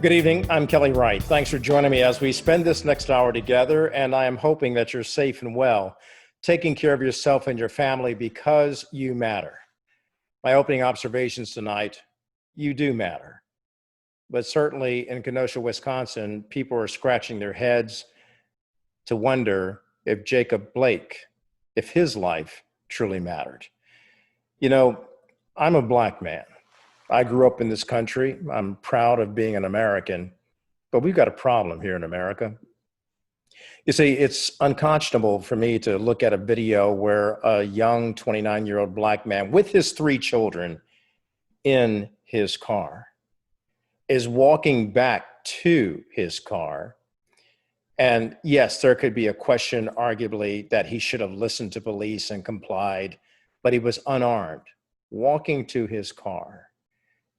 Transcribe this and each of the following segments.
Good evening. I'm Kelly Wright. Thanks for joining me as we spend this next hour together, and I am hoping that you're safe and well, taking care of yourself and your family because you matter. My opening observations tonight, you do matter. But certainly in Kenosha, Wisconsin, people are scratching their heads to wonder if Jacob Blake, if his life truly mattered. You know, I'm a Black man. I grew up in this country. I'm proud of being an American, but we've got a problem here in America. You see, it's unconscionable for me to look at a video where a young 29-year-old Black man with his 3 children in his car is walking back to his car. And yes, there could be a question, arguably, that he should have listened to police and complied, but he was unarmed, walking to his car.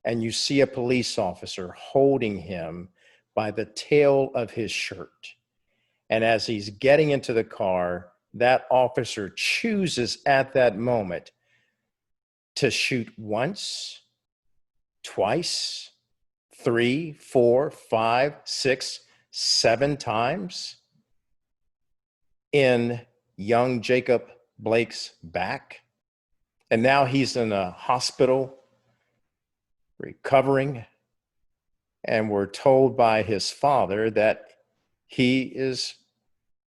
And you see a police officer holding him by the tail of his shirt. And as he's getting into the car, that officer chooses at that moment to shoot once, twice, 3, 4, 5, 6, 7 times in young Jacob Blake's back. And now he's in a hospital recovering, and we're told by his father that he is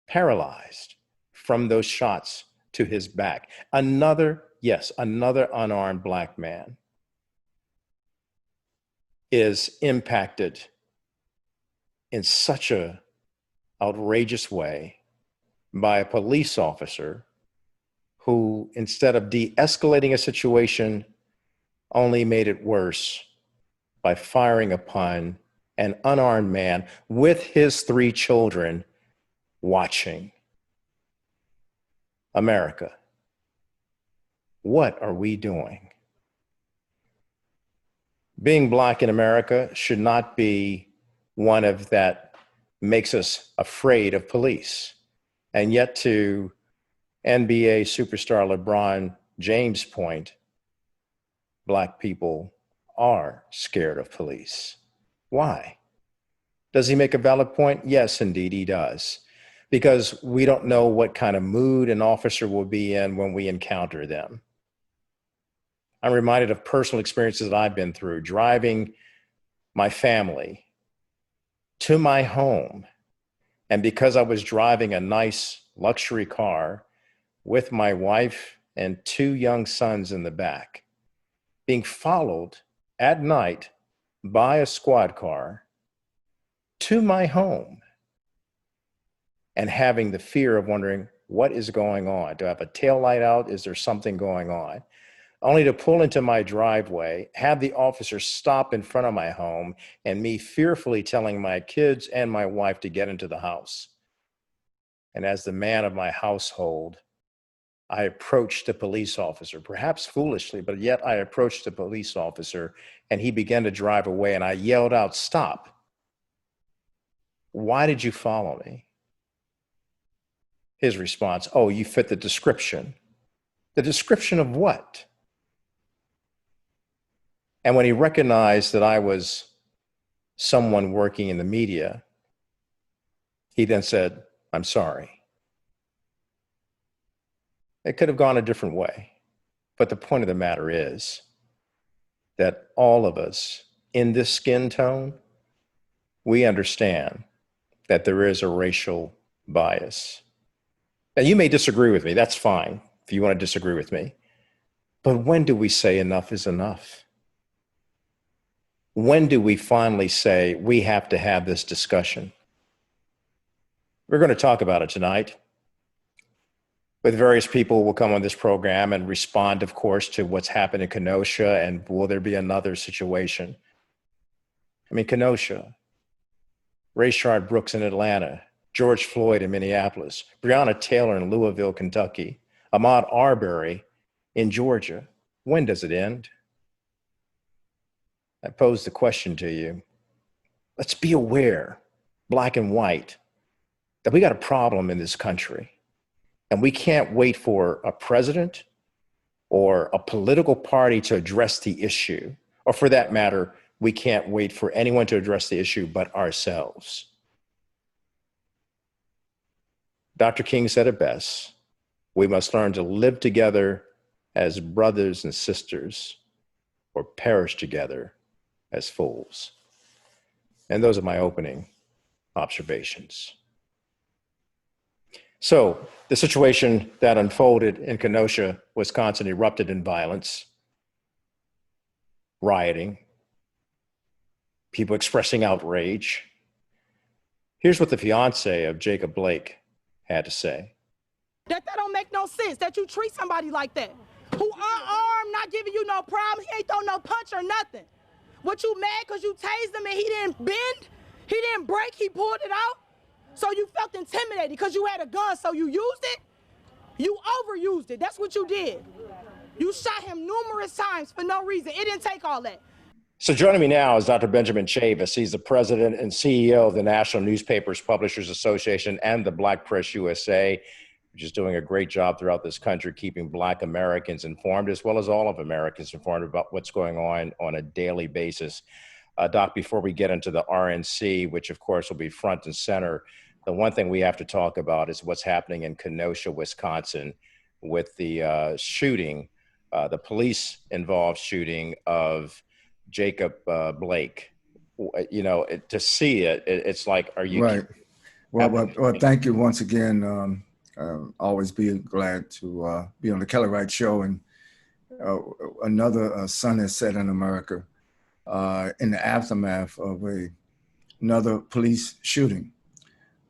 paralyzed from those shots to his back. Another unarmed Black man is impacted in such a outrageous way by a police officer who, instead of de-escalating a situation, only made it worse by firing upon an unarmed man with his 3 children watching. America, what are we doing? Being Black in America should not be one of that makes us afraid of police. And yet, to NBA superstar LeBron James' point, Black people are scared of police. Why? Does he make a valid point? Yes, indeed, he does. Because we don't know what kind of mood an officer will be in when we encounter them. I'm reminded of personal experiences that I've been through, driving my family to my home. And because I was driving a nice luxury car with my wife and 2 young sons in the back, being followed at night by a squad car to my home, and having the fear of wondering, what is going on? Do I have a taillight out? Is there something going on? Only to pull into my driveway, have the officer stop in front of my home, and me fearfully telling my kids and my wife to get into the house. And as the man of my household, I approached the police officer, perhaps foolishly, but yet I approached the police officer, and he began to drive away, and I yelled out, "Stop. Why did you follow me?" His response, "Oh, you fit the description." The description of what? And when he recognized that I was someone working in the media, he then said, "I'm sorry." It could have gone a different way. But the point of the matter is that all of us in this skin tone, we understand that there is a racial bias. Now, you may disagree with me. That's fine if you want to disagree with me. But when do we say enough is enough? When do we finally say we have to have this discussion? We're going to talk about it tonight. With various people will come on this program and respond, of course, to what's happened in Kenosha, and will there be another situation? I mean, Kenosha, Rayshard Brooks in Atlanta, George Floyd in Minneapolis, Breonna Taylor in Louisville, Kentucky, Ahmaud Arbery in Georgia. When does it end? I pose the question to you. Let's be aware, Black and white, that we got a problem in this country. And we can't wait for a president or a political party to address the issue, or for that matter, we can't wait for anyone to address the issue but ourselves. Dr. King said it best. We must learn to live together as brothers and sisters, or perish together as fools. And those are my opening observations. So the situation that unfolded in Kenosha, Wisconsin, erupted in violence, rioting, people expressing outrage. Here's what the fiance of Jacob Blake had to say. That don't make no sense, that you treat somebody like that, who unarmed, not giving you no problem. He ain't throw no punch or nothing. What, you mad because you tased him and he didn't bend? He didn't break, he pulled it out? So you felt intimidated because you had a gun, so you used it? You overused it, that's what you did. You shot him numerous times for no reason. It didn't take all that. So joining me now is Dr. Benjamin Chavis. He's the president and CEO of the National Newspapers Publishers Association and the Black Press USA, which is doing a great job throughout this country, keeping Black Americans informed, as well as all of Americans informed about what's going on a daily basis. Doc, before we get into the RNC, which of course will be front and center, the one thing we have to talk about is what's happening in Kenosha, Wisconsin, with the shooting, the police-involved shooting of Jacob Blake. You know, to see it, it's like, are you... Right. Well, thank you once again. Always be glad to be on the Kelly Wright Show. And another sun has set in America in the aftermath of another police shooting.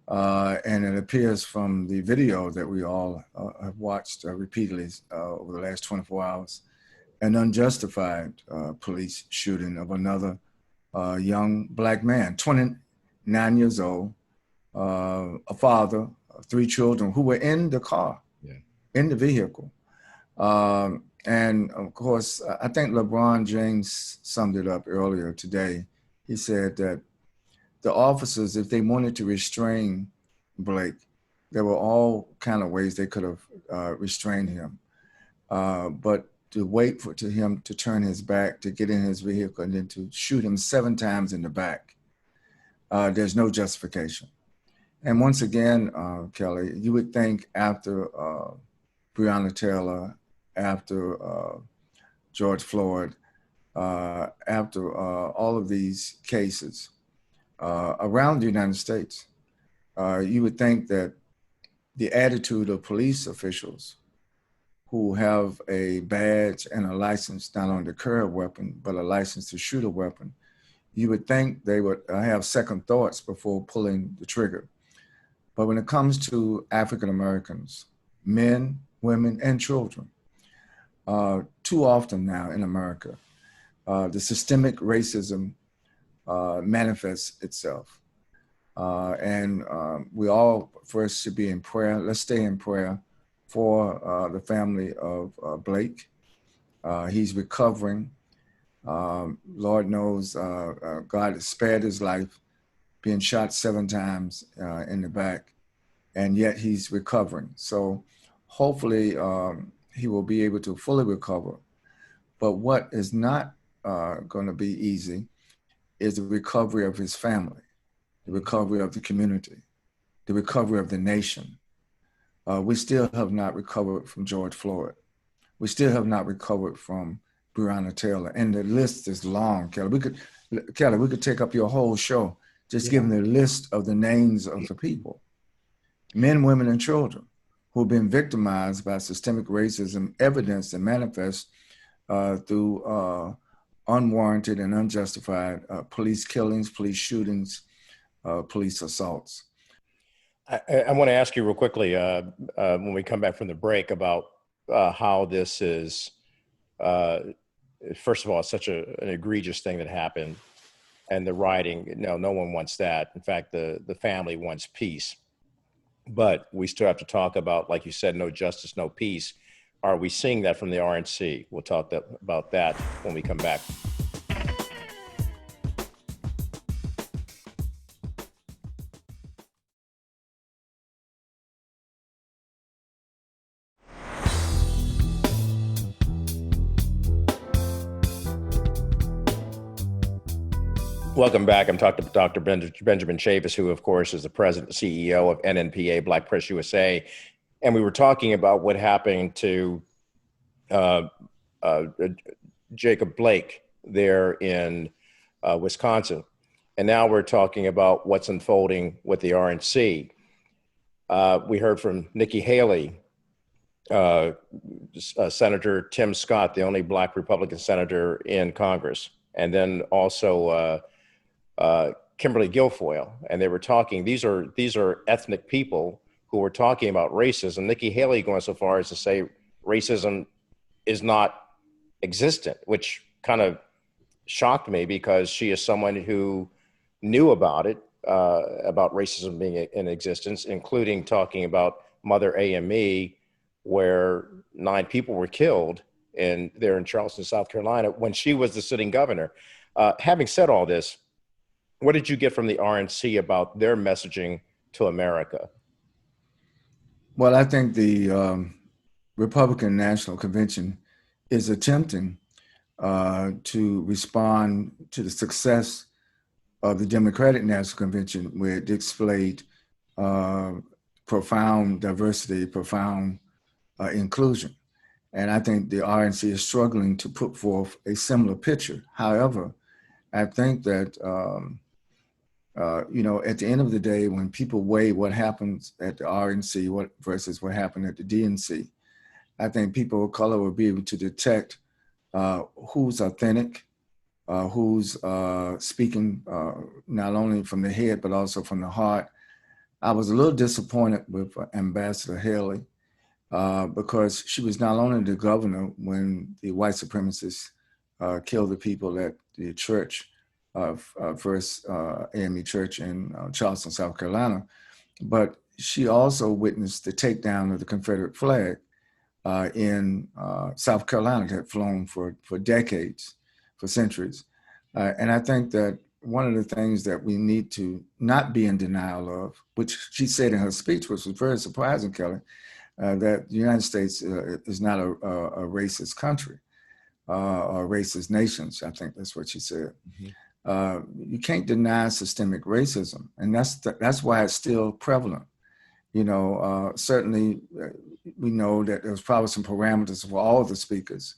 And it appears from the video that we all have watched repeatedly over the last 24 hours, an unjustified police shooting of another young Black man, 29 years old, a father, 3 children who were in the car, in the vehicle. And of course, I think LeBron James summed it up earlier today. He said that the officers, if they wanted to restrain Blake, there were all kind of ways they could have restrained him. But to wait for him to turn his back, to get in his vehicle, and then to shoot him 7 times in the back, there's no justification. And once again, Kelly, you would think after Breonna Taylor, after George Floyd, after all of these cases around the United States, you would think that the attitude of police officials who have a badge and a license not only to carry a weapon, but a license to shoot a weapon, you would think they would have second thoughts before pulling the trigger. But when it comes to African Americans, men, women, and children, too often now in America, the systemic racism manifests itself. And we all first should be in prayer. Let's stay in prayer for the family of Blake. He's recovering. Lord knows God has spared his life, being shot 7 times in the back, and yet he's recovering. So hopefully he will be able to fully recover. But what is not going to be easy is the recovery of his family, the recovery of the community, the recovery of the nation. We still have not recovered from George Floyd. We still have not recovered from Breonna Taylor. And the list is long, Kelly. We could take up your whole show just giving the list of the names of the people, men, women, and children who have been victimized by systemic racism, evidenced and manifest through unwarranted and unjustified police killings, police shootings, police assaults. I want to ask you real quickly when we come back from the break about how this is, first of all, such an egregious thing that happened, and the rioting. No one wants that. In fact, the family wants peace. But we still have to talk about, like you said, no justice, no peace. Are we seeing that from the RNC? We'll talk about that when we come back. Welcome back. I'm talking to Dr. Benjamin Chavis, who, of course, is the president and CEO of NNPA, Black Press USA. And we were talking about what happened to Jacob Blake there in Wisconsin. And now we're talking about what's unfolding with the RNC. We heard from Nikki Haley, Senator Tim Scott, the only Black Republican senator in Congress, and then also Kimberly Guilfoyle, and they were talking. These are ethnic people who were talking about racism. Nikki Haley going so far as to say racism is not existent, which kind of shocked me because she is someone who knew about it, about racism being in existence, including talking about Mother AME, where 9 people were killed there in Charleston, South Carolina, when she was the sitting governor. Having said all this, what did you get from the RNC about their messaging to America? Well, I think the Republican National Convention is attempting to respond to the success of the Democratic National Convention, where it displayed profound diversity, profound inclusion. And I think the RNC is struggling to put forth a similar picture. However, I think that at the end of the day, when people weigh what happens at the RNC versus what happened at the DNC, I think people of color will be able to detect who's authentic, who's speaking not only from the head, but also from the heart. I was a little disappointed with Ambassador Haley because she was not only the governor when the white supremacists killed the people at the church, First AME Church in Charleston, South Carolina, but she also witnessed the takedown of the Confederate flag in South Carolina that had flown for decades, for centuries. And I think that one of the things that we need to not be in denial of, which she said in her speech, which was very surprising, Kelly, that the United States is not a racist country or racist nations. I think that's what she said. Mm-hmm. You can't deny systemic racism, and that's why it's still prevalent. Certainly we know that there's probably some parameters for all the speakers,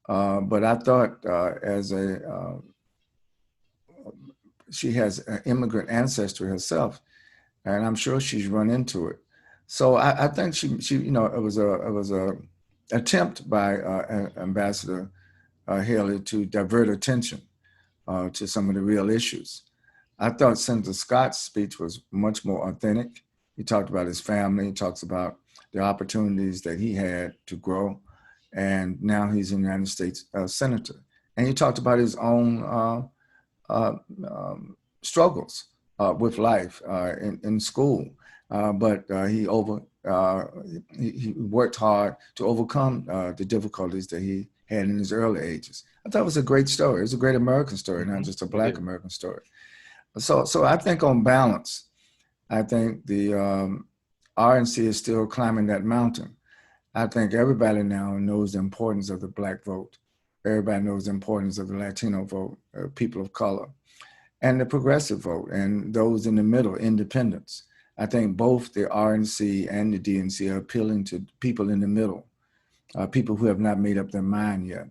but I thought she has an immigrant ancestry herself, and I'm sure she's run into it. So I think she it was a attempt by Ambassador Haley to divert attention to some of the real issues. I thought Senator Scott's speech was much more authentic. He talked about his family, he talks about the opportunities that he had to grow, and now he's a United States Senator. And he talked about his own struggles with life in school, but he worked hard to overcome the difficulties that he had in his early ages. I thought it was a great story. It's a great American story, not just a Black American story. So I think on balance, I think the RNC is still climbing that mountain. I think everybody now knows the importance of the Black vote. Everybody knows the importance of the Latino vote, people of color, and the progressive vote, and those in the middle, independents. I think both the RNC and the DNC are appealing to people in the middle, people who have not made up their mind yet.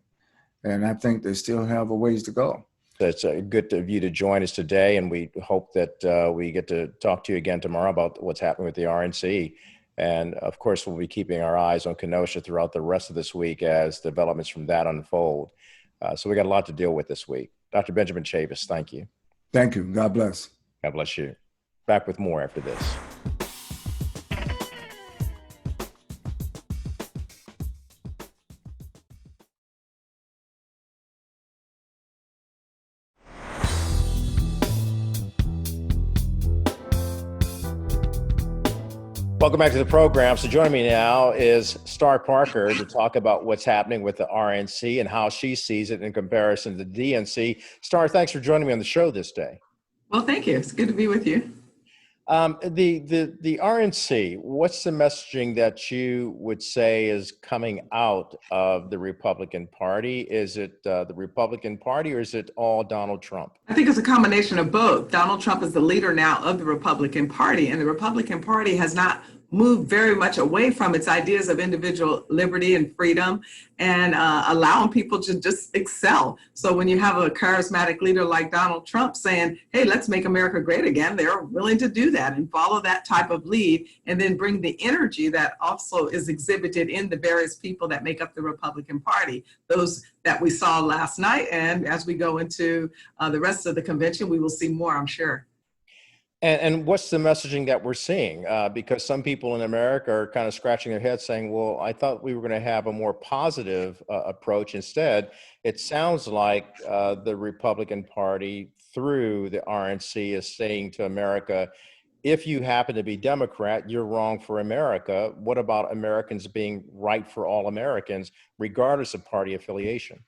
And I think they still have a ways to go. It's good of you to join us today, and we hope that we get to talk to you again tomorrow about what's happening with the RNC. And of course, we'll be keeping our eyes on Kenosha throughout the rest of this week as developments from that unfold. So we got a lot to deal with this week. Dr. Benjamin Chavis, thank you. Thank you. God bless. God bless you. Back with more after this. Welcome back to the program. So joining me now is Star Parker to talk about what's happening with the RNC and how she sees it in comparison to the DNC. Star, thanks for joining me on the show this day. Well, thank you. It's good to be with you. The RNC, what's the messaging that you would say is coming out of the Republican Party? Is it the Republican Party or is it all Donald Trump? I think it's a combination of both. Donald Trump is the leader now of the Republican Party, and the Republican Party has not moved very much away from its ideas of individual liberty and freedom and allowing people to just excel. So when you have a charismatic leader like Donald Trump saying, hey, let's make America great again, they're willing to do that and follow that type of lead and then bring the energy that also is exhibited in the various people that make up the Republican Party, those that we saw last night. And as we go into the rest of the convention, we will see more, I'm sure. And what's the messaging that we're seeing? Because some people in America are kind of scratching their heads saying, well, I thought we were going to have a more positive approach. Instead, it sounds like the Republican Party through the RNC is saying to America, if you happen to be Democrat, you're wrong for America. What about Americans being right for all Americans, regardless of party affiliation?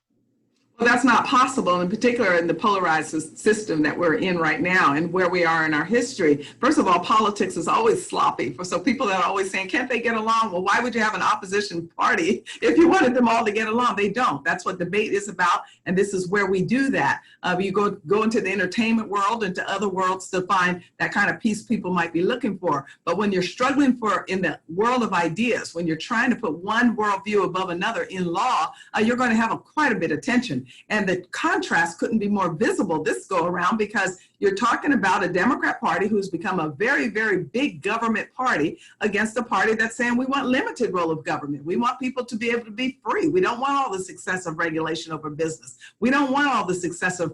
Well, that's not possible, in particular in the polarized system that we're in right now and where we are in our history. First of all, politics is always sloppy. So people that are always saying, can't they get along? Well, why would you have an opposition party if you wanted them all to get along? They don't. That's what debate is about, and this is where we do that. You go into the entertainment world, into other worlds to find that kind of peace people might be looking for. But when you're struggling for in the world of ideas, when you're trying to put one worldview above another in law, you're going to have quite a bit of tension. And the contrast couldn't be more visible this go around because you're talking about a Democrat Party who's become a very, very big government party against a party that's saying we want limited role of government. We want people to be able to be free. We don't want all this excessive regulation over business. We don't want all this excessive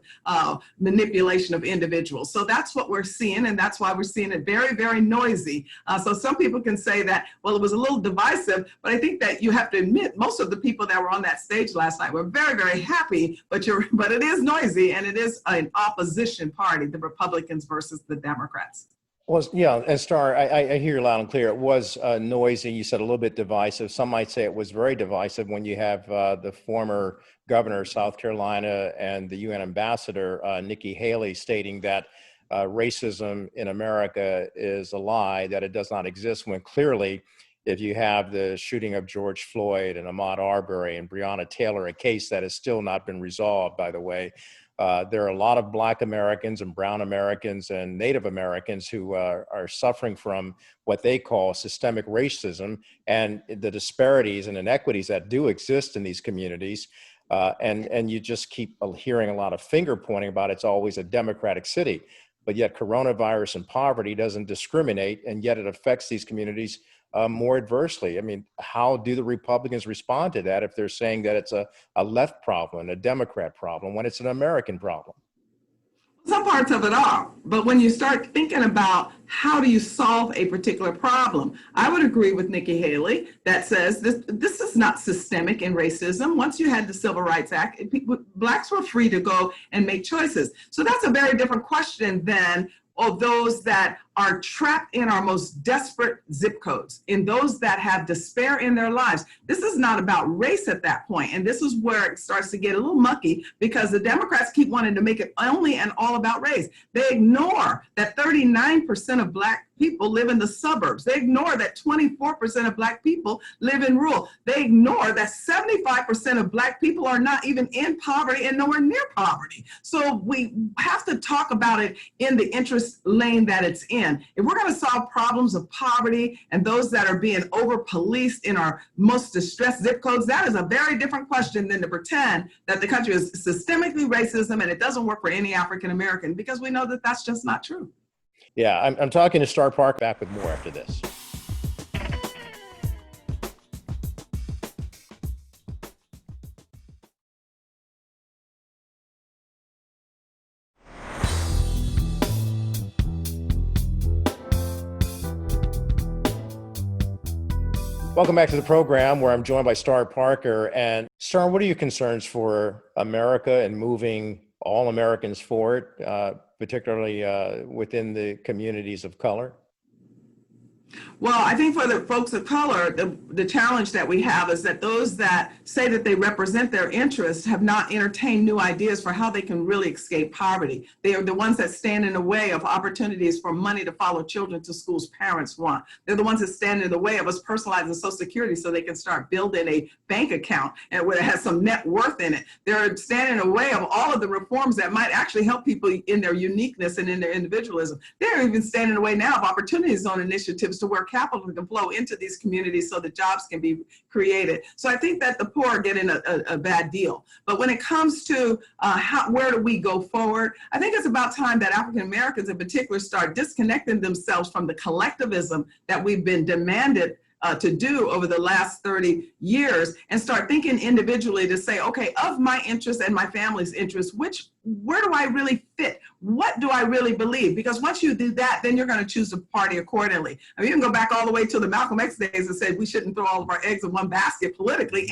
manipulation of individuals. So that's what we're seeing, and that's why we're seeing it very, very noisy. So some people can say that, well, it was a little divisive, but I think that you have to admit most of the people that were on that stage last night were very, very happy, but it is noisy, and it is an opposition party, the Republicans versus the Democrats. Well, yeah, and Star, I hear you loud and clear. It was noisy. You said a little bit divisive. Some might say it was very divisive when you have the former governor of South Carolina and the UN ambassador, Nikki Haley, stating that racism in America is a lie, that it does not exist, when clearly, if you have the shooting of George Floyd and Ahmaud Arbery and Breonna Taylor, a case that has still not been resolved, by the way, there are a lot of Black Americans and Brown Americans and Native Americans who are suffering from what they call systemic racism and the disparities and inequities that do exist in these communities. And you just keep hearing a lot of finger pointing about it's always a Democratic city. But yet coronavirus and poverty doesn't discriminate, and yet it affects these communities more adversely. I mean, how do the Republicans respond to that if they're saying that it's a left problem, a Democrat problem, when it's an American problem? Some parts of it are, but when you start thinking about how do you solve a particular problem, I would agree with Nikki Haley that says this is not systemic in racism. Once you had the Civil Rights Act, Blacks were free to go and make choices. So that's a very different question than those that are trapped in our most desperate zip codes, in those that have despair in their lives. This is not about race at that point. And this is where it starts to get a little mucky, because the Democrats keep wanting to make it only and all about race. They ignore that 39% of Black people live in the suburbs. They ignore that 24% of Black people live in rural. They ignore that 75% of Black people are not even in poverty and nowhere near poverty. So we have to talk about it in the interest lane that it's in. If we're going to solve problems of poverty and those that are being over-policed in our most distressed zip codes, that is a very different question than to pretend that the country is systemically racism and it doesn't work for any African American, because we know that that's just not true. Yeah, I'm talking to Star Park. Back with more after this. Welcome back to the program, where I'm joined by Star Parker. And Star, what are your concerns for America and moving all Americans forward, particularly within the communities of color? Well, I think for the folks of color, the challenge that we have is that those that say that they represent their interests have not entertained new ideas for how they can really escape poverty. They are the ones that stand in the way of opportunities for money to follow children to schools parents want. They're the ones that stand in the way of us personalizing Social Security so they can start building a bank account and where it has some net worth in it. They're standing in the way of all of the reforms that might actually help people in their uniqueness and in their individualism. They're even standing in the way now of opportunity zone initiatives to where capital can flow into these communities so that jobs can be created. So I think that the poor are getting a bad deal. But when it comes to where do we go forward, I think it's about time that African Americans in particular start disconnecting themselves from the collectivism that we've been demanded to do over the last 30 years and start thinking individually to say, okay, of my interests and my family's interests, where do I really fit? What do I really believe? Because once you do that, then you're going to choose a party accordingly. I mean, you can go back all the way to the Malcolm X days and say we shouldn't throw all of our eggs in one basket politically.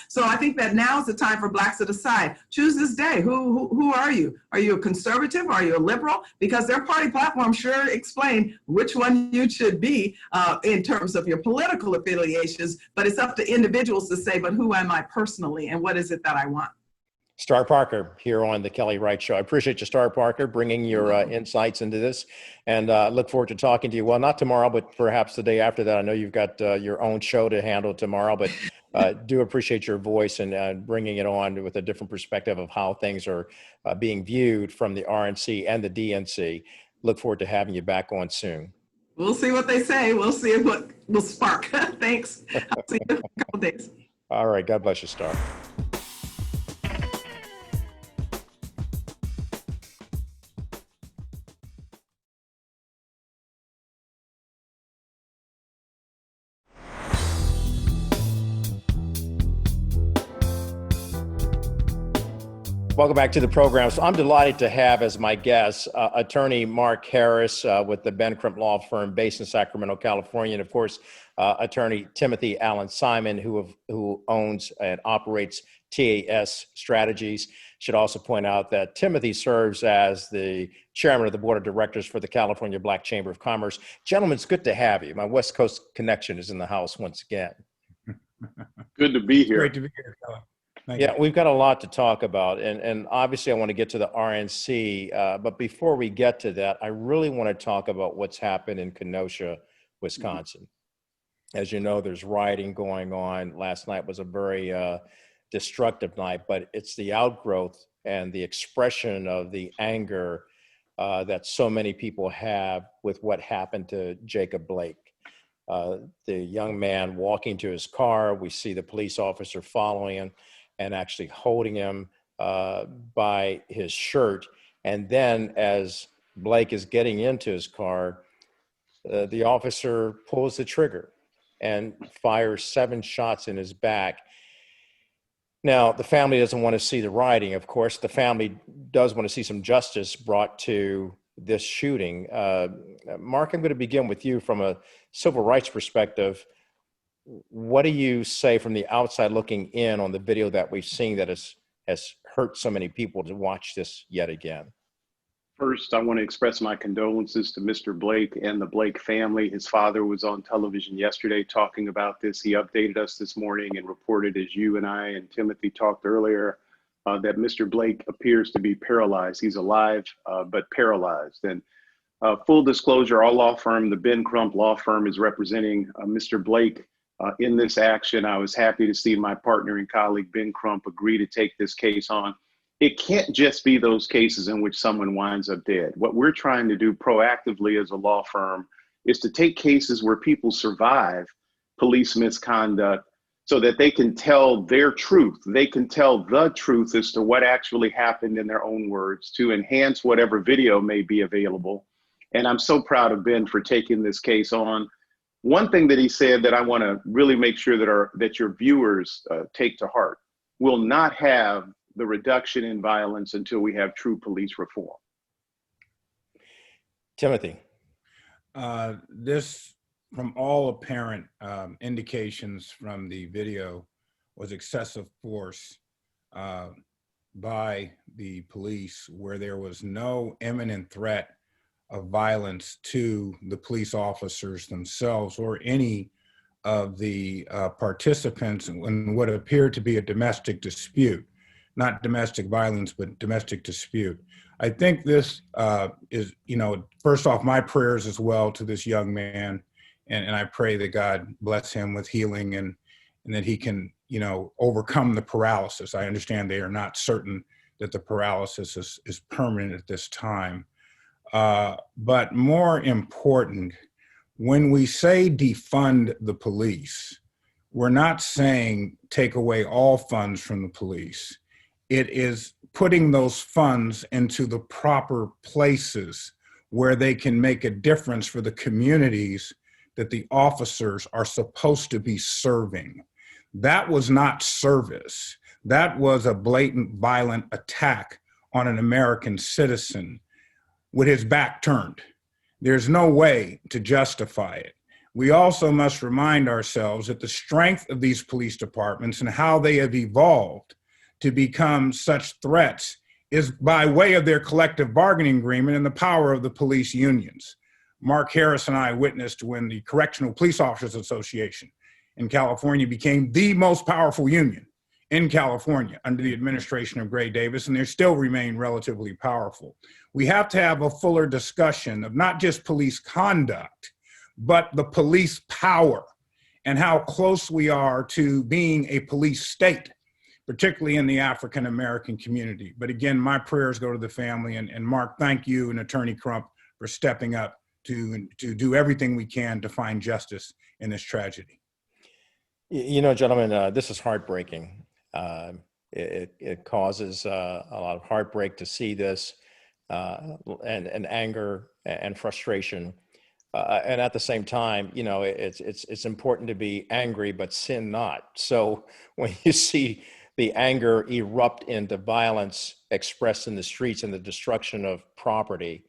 So I think that now is the time for Blacks to decide. Choose this day. Who are you? Are you a conservative? Are you a liberal? Because their party platform sure explain which one you should be in terms of your political affiliations. But it's up to individuals to say, but who am I personally, and what is it that I want? Star Parker here on the Kelly Wright Show. I appreciate you, Star Parker, bringing your insights into this, and look forward to talking to you. Well, not tomorrow, but perhaps the day after that. I know you've got your own show to handle tomorrow, but do appreciate your voice and bringing it on with a different perspective of how things are being viewed from the RNC and the DNC. Look forward to having you back on soon. We'll see what they say. We'll see what will spark. Thanks. I'll see you in a couple days. All right. God bless you, Star. Welcome back to the program. So I'm delighted to have as my guest attorney Mark Harris with the Ben Crump Law Firm based in Sacramento, California, and of course, attorney TIMOTHYALAN Simon, who owns and operates TAS Strategies. Should also point out that Timothy serves as the chairman of the board of directors for the California Black Chamber of Commerce. Gentlemen, it's good to have you. My West Coast connection is in the house once again. Good to be here. Great to be here, Kelly. Yeah, we've got a lot to talk about, and obviously I want to get to the RNC, but before we get to that, I really want to talk about what's happened in Kenosha, Wisconsin. As you know, there's rioting going on. Last night was a very destructive night, but it's the outgrowth and the expression of the anger that so many people have with what happened to Jacob Blake. The young man walking to his car, we see the police officer following him and actually holding him by his shirt. And then as Blake is getting into his car, the officer pulls the trigger and fires 7 shots in his back. Now, the family doesn't want to see the rioting, of course. The family does want to see some justice brought to this shooting. Mark, I'm going to begin with you from a civil rights perspective. What do you say from the outside looking in on the video that we've seen that has hurt so many people to watch this yet again? First, I want to express my condolences to Mr. Blake and the Blake family. His father was on television yesterday talking about this. He updated us this morning and reported, as you and I and Timothy talked earlier, that Mr. Blake appears to be paralyzed. He's alive, but paralyzed. And full disclosure, our law firm, the Ben Crump Law Firm, is representing Mr. Blake in this action. I was happy to see my partner and colleague, Ben Crump, agree to take this case on. It can't just be those cases in which someone winds up dead. What we're trying to do proactively as a law firm is to take cases where people survive police misconduct so that they can tell their truth. They can tell the truth as to what actually happened in their own words to enhance whatever video may be available. And I'm so proud of Ben for taking this case on. One thing that he said that I want to really make sure that your viewers take to heart: we'll not have the reduction in violence until we have true police reform. Timothy. This, from all apparent indications from the video, was excessive force by the police, where there was no imminent threat of violence to the police officers themselves or any of the participants in what appeared to be a domestic dispute, not domestic violence, but domestic dispute. I think this is, first off, my prayers as well to this young man. And I pray that God bless him with healing and that he can, overcome the paralysis. I understand they are not certain that the paralysis is permanent at this time. But more important, when we say defund the police, we're not saying take away all funds from the police. It is putting those funds into the proper places where they can make a difference for the communities that the officers are supposed to be serving. That was not service. That was a blatant, violent attack on an American citizen with his back turned. There's no way to justify it. We also must remind ourselves that the strength of these police departments and how they have evolved to become such threats is by way of their collective bargaining agreement and the power of the police unions. Mark Harris and I witnessed when the Correctional Police Officers Association in California became the most powerful union in California under the administration of Gray Davis, and they still remain relatively powerful. We have to have a fuller discussion of not just police conduct, but the police power and how close we are to being a police state, particularly in the African American community. But again, my prayers go to the family, and Mark, thank you and Attorney Crump for stepping up to do everything we can to find justice in this tragedy. Gentlemen, this is heartbreaking. It causes a lot of heartbreak to see this and anger and frustration. And at the same time, it's important to be angry, but sin not. So when you see the anger erupt into violence expressed in the streets and the destruction of property,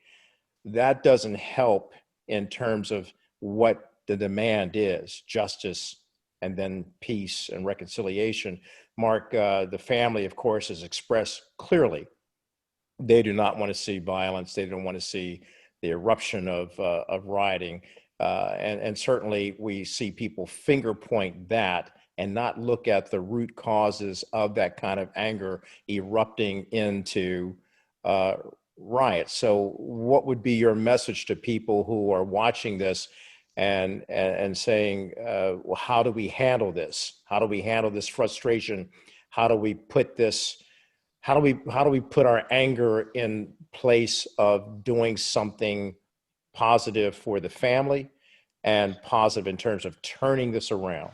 that doesn't help in terms of what the demand is, justice and then peace and reconciliation. Mark, the family, of course, has expressed clearly they do not want to see violence. They don't want to see the eruption of rioting. And certainly we see people finger point that and not look at the root causes of that kind of anger erupting into riots. So what would be your message to people who are watching this and saying, well, how do we handle this? How do we handle this frustration? How do we put this, how do we put our anger in place of doing something positive for the family and positive in terms of turning this around?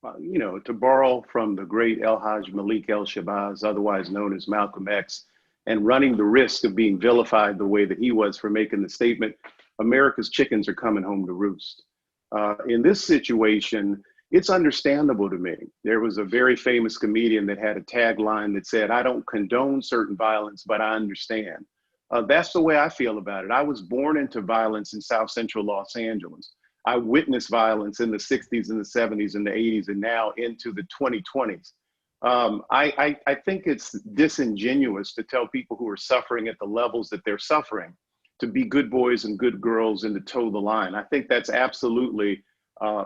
To borrow from the great El Hajj Malik El Shabazz, otherwise known as Malcolm X, and running the risk of being vilified the way that he was for making the statement, America's chickens are coming home to roost. In this situation, it's understandable to me. There was a very famous comedian that had a tagline that said, "I don't condone certain violence, but I understand." That's the way I feel about it. I was born into violence in South Central Los Angeles. I witnessed violence in the 60s and the 70s and the 80s and now into the 2020s. I think it's disingenuous to tell people who are suffering at the levels that they're suffering to be good boys and good girls and to toe the line. I think that's absolutely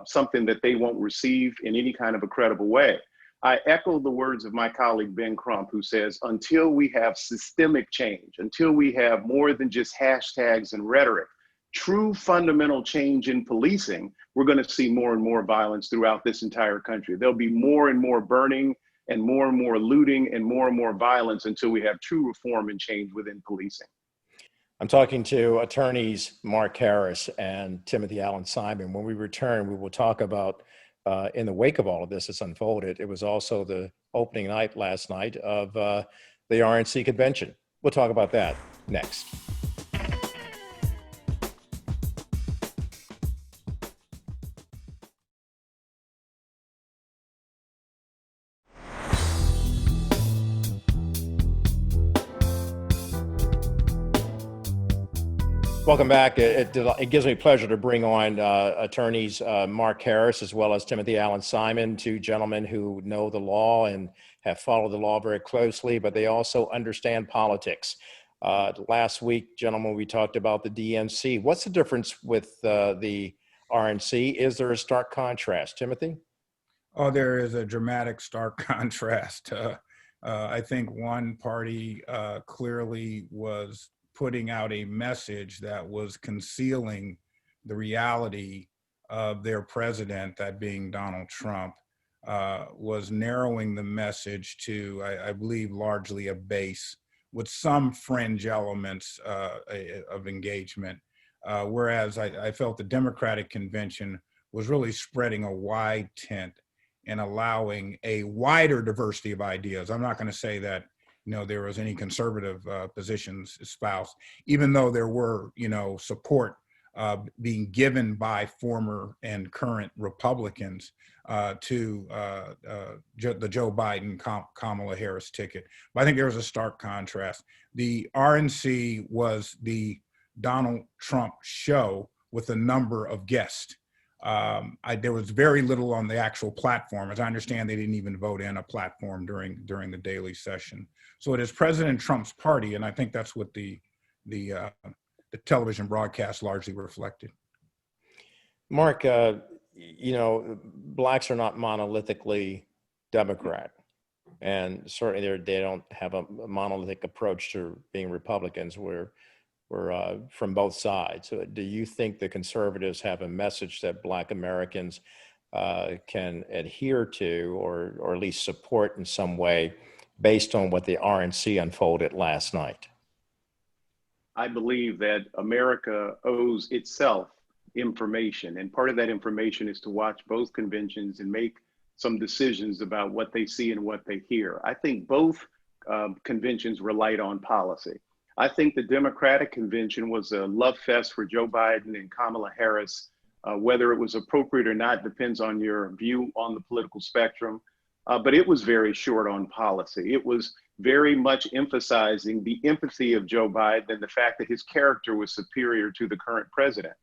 something that they won't receive in any kind of a credible way. I echo the words of my colleague, Ben Crump, who says, until we have systemic change, until we have more than just hashtags and rhetoric, true fundamental change in policing, we're going to see more and more violence throughout this entire country. There'll be more and more burning and more looting and more violence until we have true reform and change within policing. I'm talking to attorneys Mark Harris and Timothy Simon. When we return, we will talk about, in the wake of all of this that's unfolded, it was also the opening night last night of the RNC convention. We'll talk about that next. Welcome back. It gives me pleasure to bring on attorneys Mark Harris as well as Timothy Simon, two gentlemen who know the law and have followed the law very closely, but they also understand politics. Last week, gentlemen, we talked about the DNC. What's the difference with the RNC? Is there a stark contrast, Timothy? Oh, there is a dramatic, stark contrast. I think one party clearly was putting out a message that was concealing the reality of their president, that being Donald Trump, was narrowing the message to, I believe, largely a base with some fringe elements of engagement. Whereas I felt the Democratic convention was really spreading a wide tent and allowing a wider diversity of ideas. I'm not going to say that, there was any conservative positions espoused, even though there were, support being given by former and current Republicans to the Joe Biden, Kamala Harris ticket. But I think there was a stark contrast. The RNC was the Donald Trump show with a number of guests. There was very little on the actual platform. As I understand, they didn't even vote in a platform during the daily session. So it is President Trump's party, and I think that's what the television broadcast largely reflected. Mark, blacks are not monolithically Democrat, and certainly they don't have a monolithic approach to being Republicans. We're from both sides. So do you think the conservatives have a message that Black Americans can adhere to, or at least support in some way, based on what the RNC unfolded last night? I believe that America owes itself information, and part of that information is to watch both conventions and make some decisions about what they see and what they hear. I think both conventions relied on policy. I think the Democratic convention was a love fest for Joe Biden and Kamala Harris. Whether it was appropriate or not depends on your view on the political spectrum, but it was very short on policy. It was very much emphasizing the empathy of Joe Biden and the fact that his character was superior to the current president.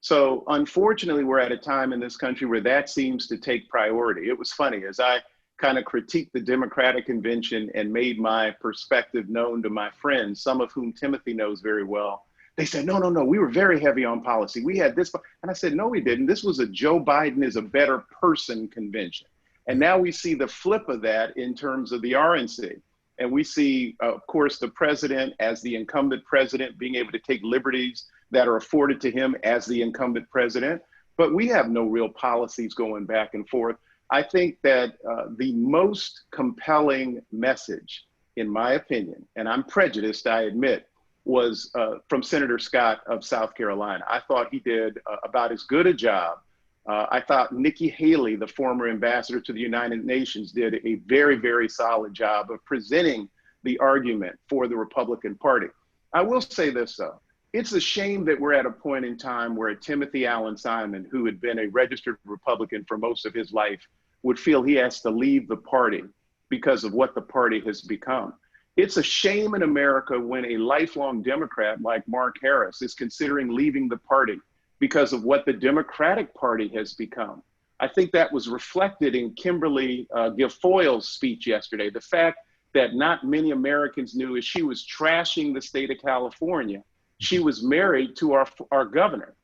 So unfortunately, we're at a time in this country where that seems to take priority. It was funny, as I kind of critiqued the Democratic convention and made my perspective known to my friends, some of whom Timothy knows very well. They said, no, we were very heavy on policy. We had this, and I said, no, we didn't. This was a Joe Biden is a better person convention. And now we see the flip of that in terms of the RNC. And we see, of course, the president as the incumbent president being able to take liberties that are afforded to him as the incumbent president. But we have no real policies going back and forth. I think that the most compelling message, in my opinion, and I'm prejudiced, I admit, was from Senator Scott of South Carolina. I thought he did about as good a job. I thought Nikki Haley, the former ambassador to the United Nations, did a very, very solid job of presenting the argument for the Republican Party. I will say this, though. It's a shame that we're at a point in time where Timothy Allen Simon, who had been a registered Republican for most of his life, would feel he has to leave the party because of what the party has become. It's a shame in America when a lifelong Democrat like Mark Harris is considering leaving the party because of what the Democratic Party has become. I think that was reflected in Kimberly Guilfoyle's speech yesterday. The fact that not many Americans knew is she was trashing the state of California. She was married to our governor.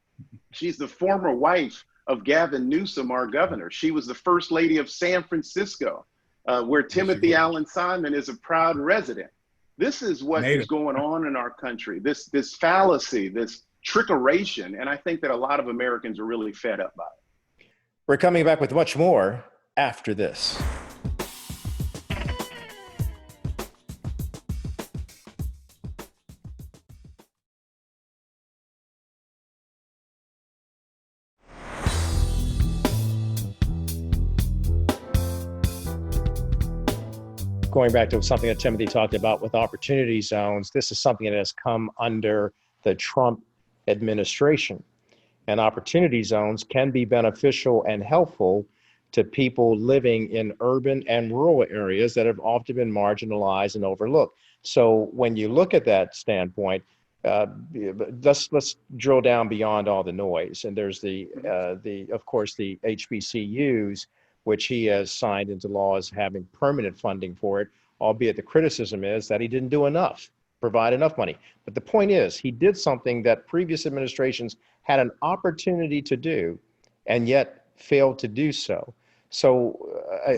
She's the former wife of Gavin Newsom, our governor. She was the first lady of San Francisco, where Timothy Allen Simon is a proud resident. This is what is going on in our country, this fallacy, this trickeration. And I think that a lot of Americans are really fed up by it. We're coming back with much more after this. Going back to something that Timothy talked about with opportunity zones, this is something that has come under the Trump administration. And opportunity zones can be beneficial and helpful to people living in urban and rural areas that have often been marginalized and overlooked. So when you look at that standpoint, let's drill down beyond all the noise. And there's of course, the HBCUs, which he has signed into law as having permanent funding for it, albeit the criticism is that he didn't do enough. provide enough money. But the point is, he did something that previous administrations had an opportunity to do and yet failed to do so. So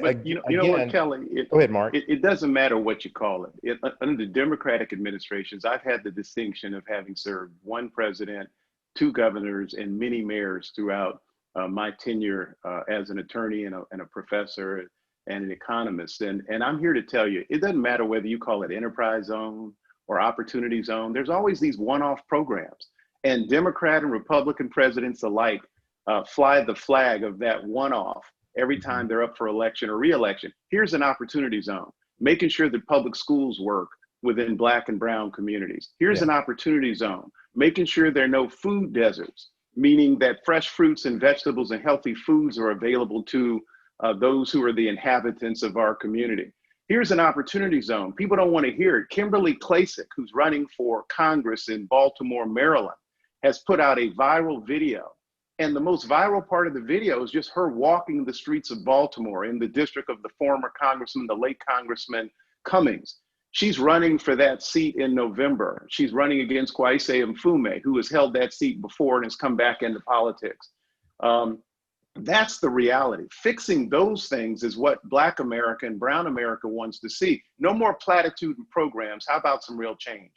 But you know what, again, Kelly? go ahead, Mark. It doesn't matter what you call it. Under the Democratic administrations, I've had the distinction of having served one president, two governors, and many mayors throughout my tenure as an attorney and a professor and an economist. And I'm here to tell you, it doesn't matter whether you call it enterprise zone or opportunity zone. There's always these one-off programs. And Democrat and Republican presidents alike fly the flag of that one-off every time they're up for election or re-election. Here's an opportunity zone, making sure that public schools work within Black and brown communities. Here's an opportunity zone, making sure there are no food deserts, meaning that fresh fruits and vegetables and healthy foods are available to those who are the inhabitants of our community. Here's an opportunity zone. People don't want to hear it. Kimberly Klacik, who's running for Congress in Baltimore, Maryland, has put out a viral video. And the most viral part of the video is just her walking the streets of Baltimore in the district of the former congressman, the late Congressman Cummings. She's running for that seat in November. She's running against Kweisi Mfume, who has held that seat before and has come back into politics. That's the reality. Fixing those things is what Black America and brown America wants to see. No more platitude and programs. How about some real change?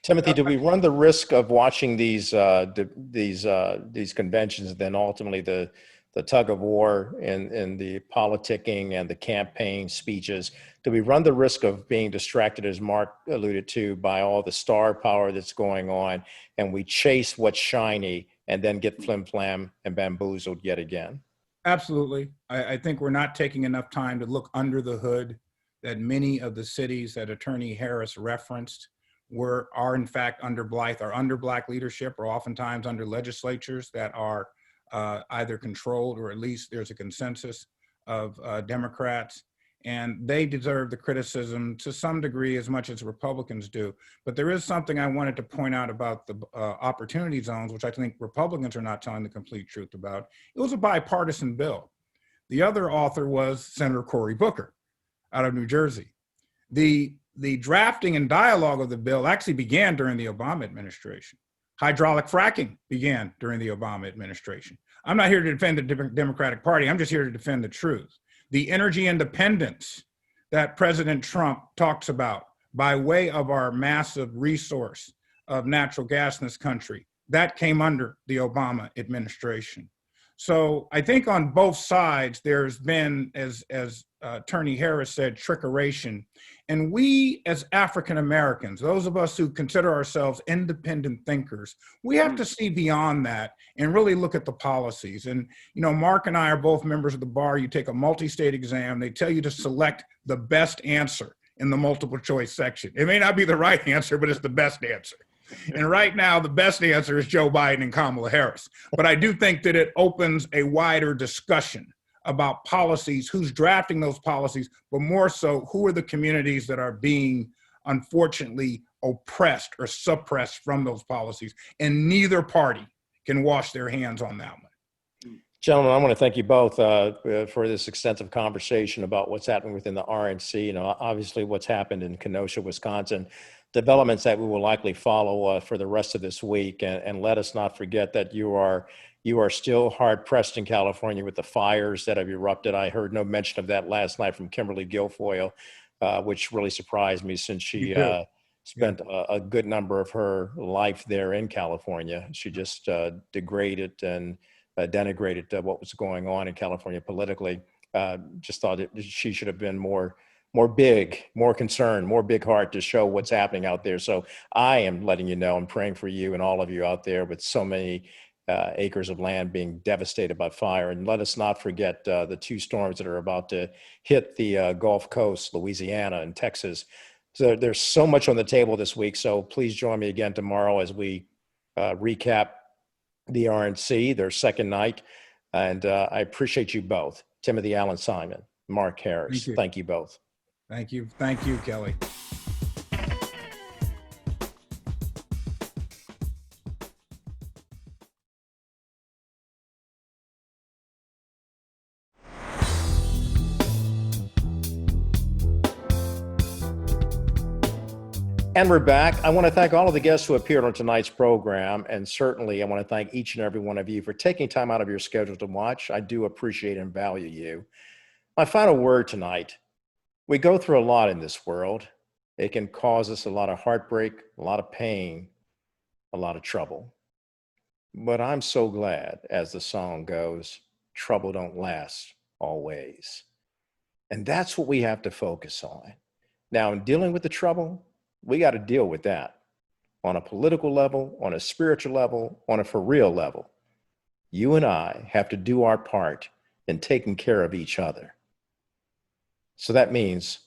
Timothy, do we run the risk of watching these conventions and then ultimately the tug of war and the politicking and the campaign speeches? Do we run the risk of being distracted, as Mark alluded to, by all the star power that's going on, and we chase what's shiny and then get flim-flam and bamboozled yet again? Absolutely. I think we're not taking enough time to look under the hood, that many of the cities that Attorney Harris referenced are in fact under Black leadership, or oftentimes under legislatures that are either controlled, or at least there's a consensus of Democrats, and they deserve the criticism to some degree as much as Republicans do. But there is something I wanted to point out about the opportunity zones, which I think Republicans are not telling the complete truth about. It was a bipartisan bill. The other author was Senator Cory Booker out of New Jersey. The drafting and dialogue of the bill actually began during the Obama administration. Hydraulic fracking began during the Obama administration. I'm not here to defend the Democratic Party. I'm just here to defend the truth. The energy independence that President Trump talks about by way of our massive resource of natural gas in this country, that came under the Obama administration. So I think on both sides, there's been, as Attorney Harris said, trickeration. And we as African Americans, those of us who consider ourselves independent thinkers, we have to see beyond that and really look at the policies. And, you know, Mark and I are both members of the bar. You take a multi-state exam, they tell you to select the best answer in the multiple choice section. It may not be the right answer, but it's the best answer. And right now, the best answer is Joe Biden and Kamala Harris. But I do think that it opens a wider discussion about policies, who's drafting those policies, but more so, who are the communities that are being, unfortunately, oppressed or suppressed from those policies. And neither party can wash their hands on that one. Gentlemen, I want to thank you both for this extensive conversation about what's happening within the RNC. You know, obviously what's happened in Kenosha, Wisconsin, developments that we will likely follow for the rest of this week. And let us not forget that you are still hard pressed in California with the fires that have erupted. I heard no mention of that last night from Kimberly Guilfoyle, which really surprised me, since she spent a good number of her life there in California. She just degraded and denigrated what was going on in California politically. Just thought she should have been more big, more concerned, more big heart to show what's happening out there. So I am letting you know, I'm praying for you and all of you out there with so many acres of land being devastated by fire. And let us not forget the two storms that are about to hit the Gulf Coast, Louisiana and Texas. So there's so much on the table this week. So please join me again tomorrow as we recap the RNC, their second night. And I appreciate you both, Timothy Allen Simon, Mark Harris. Thank you both. Thank you. Thank you, Kelly. And we're back. I want to thank all of the guests who appeared on tonight's program. And certainly, I want to thank each and every one of you for taking time out of your schedule to watch. I do appreciate and value you. My final word tonight, we go through a lot in this world. It can cause us a lot of heartbreak, a lot of pain, a lot of trouble. But I'm so glad, as the song goes, trouble don't last always. And that's what we have to focus on. Now, in dealing with the trouble, we got to deal with that on a political level, on a spiritual level, on a for real level. You and I have to do our part in taking care of each other. So that means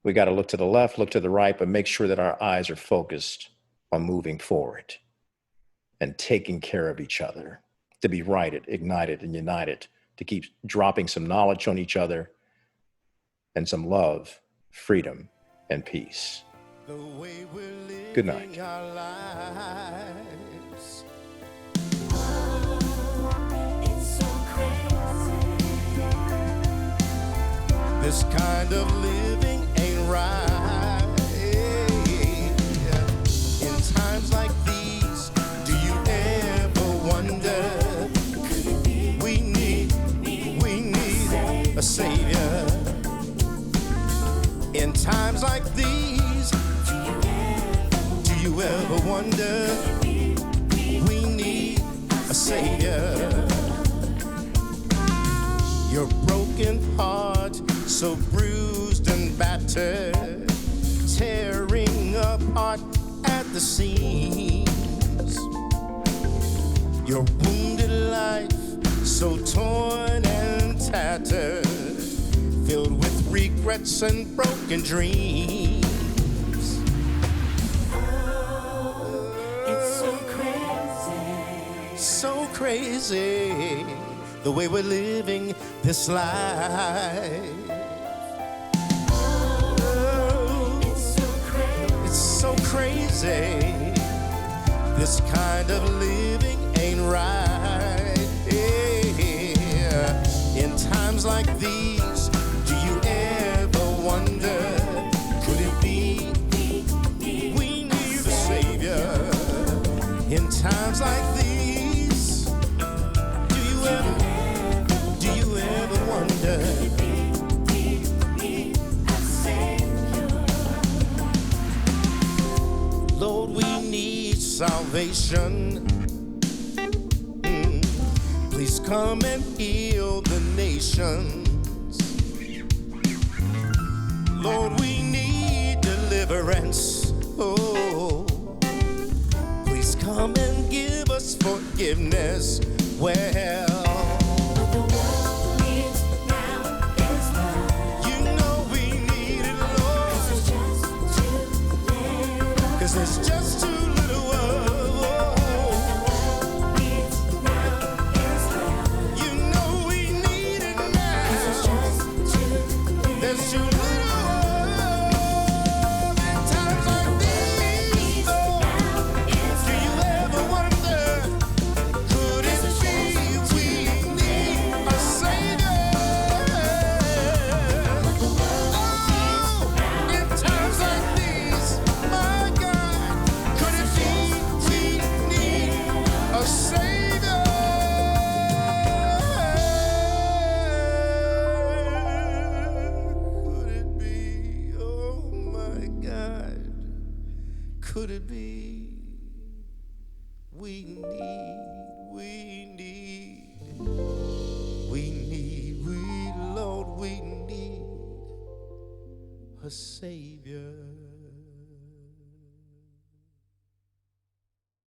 we got to look to the left, look to the right, but make sure that our eyes are focused on moving forward and taking care of each other, to be righted, ignited, and united, to keep dropping some knowledge on each other and some love, freedom, and peace. Good night. This kind of living ain't right. In times like these, do you ever wonder? We need a savior. In times like these, do you ever wonder? We need a savior. Your broken heart, so bruised and battered, tearing apart at the seams. Your wounded life, so torn and tattered, filled with regrets and broken dreams. It's so crazy, The way we're living this life. It's so crazy. This kind of living ain't right. In times like these, do you ever wonder, could it be we need a savior? In times like these, do you ever wonder? Lord, we need salvation. Please come and heal the nations. Lord, we need deliverance. Oh, please come and give us forgiveness. Well, there's just too little you know we need it now. There's too little in times like these. Do you ever wonder, could it be we need a savior? In times like these, my God, could it be we need a savior? Could it be, oh my God, could it be we Lord, we need a savior.